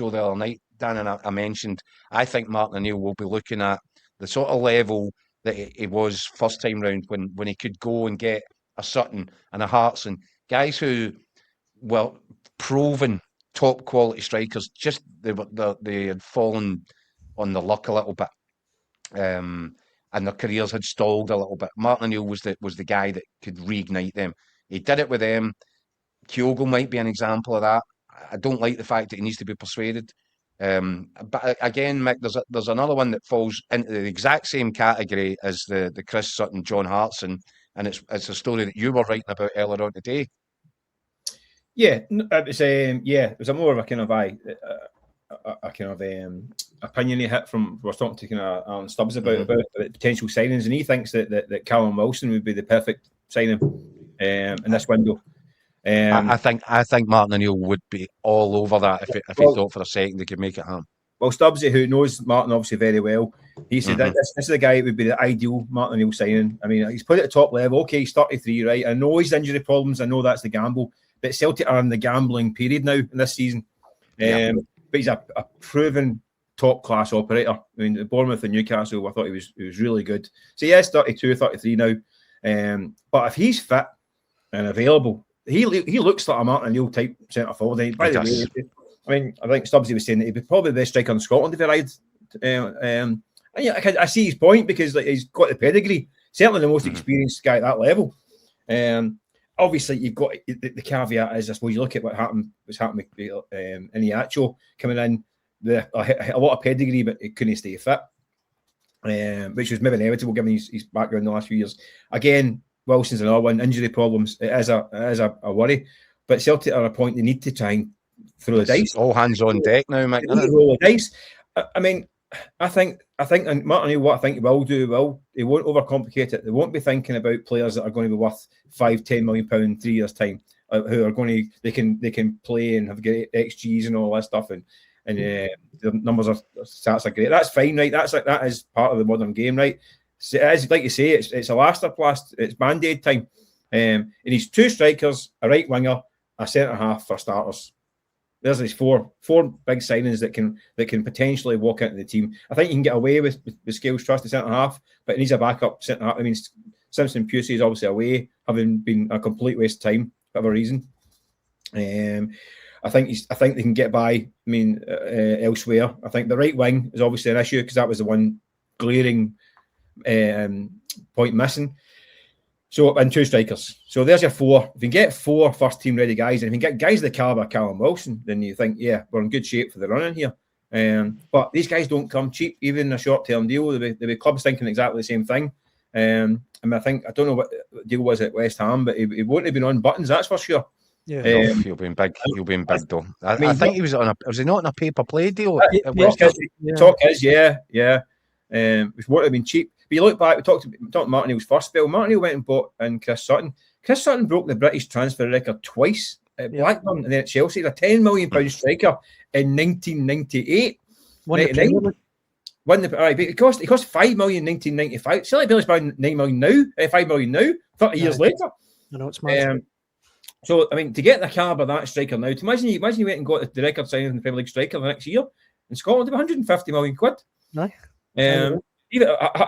show the other night, Dan, and I mentioned, I think Martin O'Neill will be looking at the sort of level that he was first time round when he could go and get a Sutton and a Hearts and guys who were proven top quality strikers. Just they had fallen on the luck a little bit, and their careers had stalled a little bit. Martin O'Neill was the guy that could reignite them. He did it with them. Kyogo might be an example of that. I don't like the fact that he needs to be persuaded. But again, Mick, there's another one that falls into the exact same category as the Chris Sutton, John Hartson, and it's a story that you were writing about earlier on today. Yeah, it was a more of a kind of opinion he hit from. I was talking to kind of Alan Stubbs about potential signings, and he thinks that Callum Wilson would be the perfect signing in this window. I think Martin O'Neill would be all over that if he thought for a second they could make it happen. Well, Stubbsy, who knows Martin obviously very well, he said that this is the guy who would be the ideal Martin O'Neill signing. I mean, he's played at the top level. Okay, he's 33, right? I know he's injury problems. I know that's the gamble. But Celtic are in the gambling period now in this season. But he's a proven top-class operator. I mean, at Bournemouth and Newcastle, I thought he was really good. So, yes, 32, 33 now. But if he's fit and available, he looks like a Martin O'Neill type centre-forward. By the way, I mean, I think Stubbsy was saying that he'd be probably the best striker in Scotland if he arrived. And I see his point because he's got the pedigree. Certainly the most experienced guy at that level. Obviously, you've got the caveat is, I suppose, you look at what's happened with Iniacho coming in, a lot of pedigree, but it couldn't stay fit, which was maybe inevitable given his background in the last few years. Again, Wilson's another one, injury problems. It is a worry, but Celtic are at a point they need to try and throw the dice. All hands on deck now, Mick. Roll the dice. I mean, I think and Martin O'Neill, what I think he will do, he won't overcomplicate it. They won't be thinking about players that are going to be worth £5-10 million in 3 years' time, who are going to they can play and have great XGs and all that stuff, and the numbers stats are great. That's fine, right? That is part of the modern game, right? So as like you say, it's a Lasterplast, it's Band-Aid time, and he's 2 strikers, a right winger, a centre half for starters. There's these four big signings that can potentially walk into the team. I think you can get away with Scales Trust, the centre half, but he needs a backup centre half. I mean, Simpson Pusey is obviously away, having been a complete waste of time for whatever reason. I think they can get by. I mean, elsewhere. I think the right wing is obviously an issue because that was the one glaring point missing. So, and 2 strikers. So there's your 4. If you can get 4 first-team ready guys, and if you can get guys of the calibre of Callum Wilson, then you think, yeah, we're in good shape for the run-in here. But these guys don't come cheap, even in a short-term deal. There'll be clubs thinking exactly the same thing. I mean, I don't know what the deal was at West Ham, but he wouldn't have been on buttons, that's for sure. Yeah, he'll be in big. He'll be in big though. I think he was was he not on a pay-per-play deal? Talk is, yeah. Which would have been cheap. But you look back, we talked about Martin O'Neill's first spell. Martin O'Neill went and bought in Chris Sutton. Chris Sutton broke the British transfer record twice at Blackburn and then at Chelsea. He's a £10 million striker in 1998. Won it cost £5 million in 1995. Silly Billy's buying £9 million now, £5 million now, 30 years later. I know it's mad. So, I mean, to get the calibre of that striker now, to imagine you went and got the record signing in the Premier League striker the next year in Scotland, it'd be £150 million. No.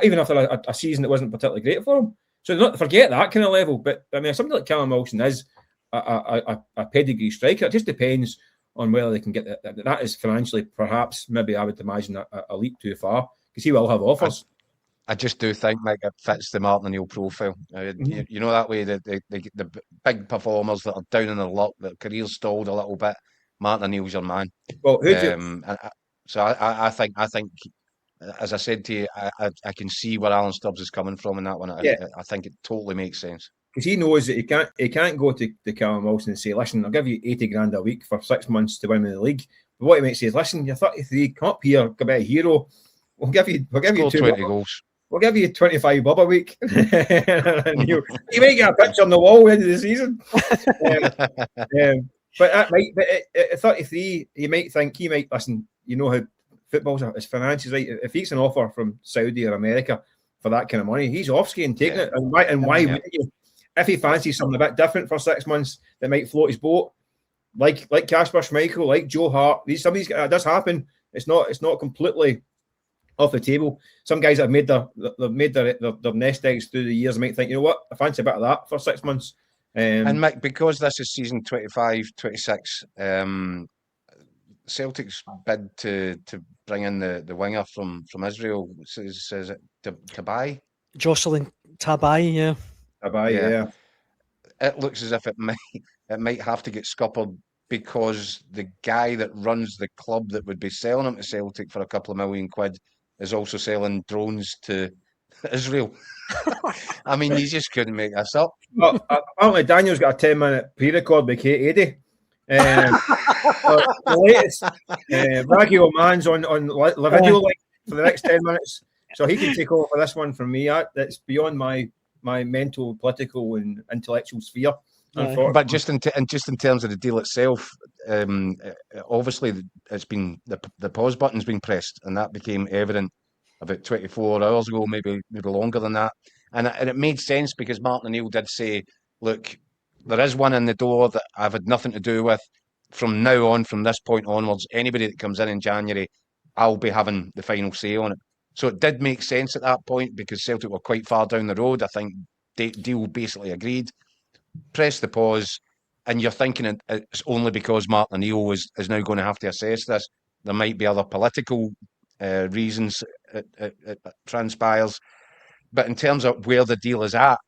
Even after a season that wasn't particularly great for him. So not forget that kind of level. But I mean, something like Callum Wilson is a pedigree striker. It just depends on whether they can get that. That is financially, perhaps, maybe I would imagine a leap too far because he will have offers. I just do think, Mick, it fits the Martin O'Neill profile. You know that way, the big performers that are down in their luck, their careers stalled a little bit. Martin O'Neill's your man. Well, I think. As I said to you, I can see where Alan Stubbs is coming from in that one. I think it totally makes sense. Because he knows that he can't go to Callum Wilson and say, listen, I'll give you 80 grand a week for 6 months to win in the league. But what he might say is, listen, you're 33, come up here, go be a hero. We'll give you 20 goals. We'll give you 25 bob a week. And you might get a picture on the wall at the end of the season. But at 33, he might listen, you know how football's his finances, right? If he gets an offer from Saudi or America for that kind of money, he's off ski and taking it. And why would you? If he fancies something a bit different for 6 months that might float his boat, like Kasper Schmeichel, like Joe Hart. Some of these guys, it does happen. It's not completely off the table. Some guys that have made their nest eggs through the years might think, you know what, I fancy a bit of that for 6 months. And Mick, because this is season 25-26, Celtic's bid to bring in the winger from Israel, says it Tabai? Jocelyn Tabai, yeah. Tabai, yeah. It looks as if it might have to get scuppered because the guy that runs the club that would be selling him to Celtic for a couple of £1 million is also selling drones to Israel. I mean, you just couldn't make this up. Well, apparently Daniel's got a 10-minute pre-record with Kate Eddy. The latest Raggy Oman's on the video link for the next 10 minutes, so he can take over for this one from me. That's beyond my mental, political, and intellectual sphere. But just in terms of the deal itself, obviously it's been the pause button's been pressed, and that became evident about 24 hours ago, maybe longer than that. And it made sense because Martin O'Neill did say, look, there is one in the door that I've had nothing to do with. From now on, from this point onwards, anybody that comes in January, I'll be having the final say on it. So it did make sense at that point because Celtic were quite far down the road. I think deal basically agreed. Press the pause, and you're thinking it's only because Martin O'Neill is now going to have to assess this. There might be other political reasons it transpires. But in terms of where the deal is at,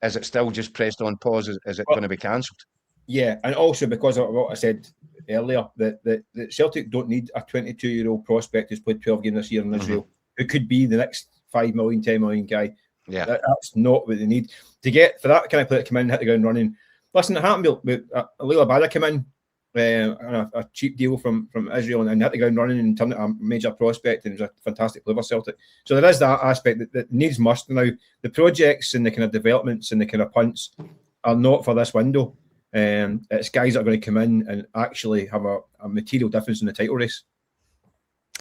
is it still just pressed on pause? Is it going to be cancelled? Yeah, and also because of what I said earlier, that Celtic don't need a 22-year-old prospect who's played 12 games this year in Israel, who could be the next 5 million, 10 million guy. Yeah, that's not what they need to get for that kind of player to come in and hit the ground running. Listen, it happened with Leila Bada came in on a cheap deal from Israel and hit the ground running and turned it a major prospect, and it was a fantastic player for Celtic. So there is that aspect that needs must. Now the projects and the kind of developments and the kind of punts are not for this window. It's guys that are going to come in and actually have a material difference in the title race.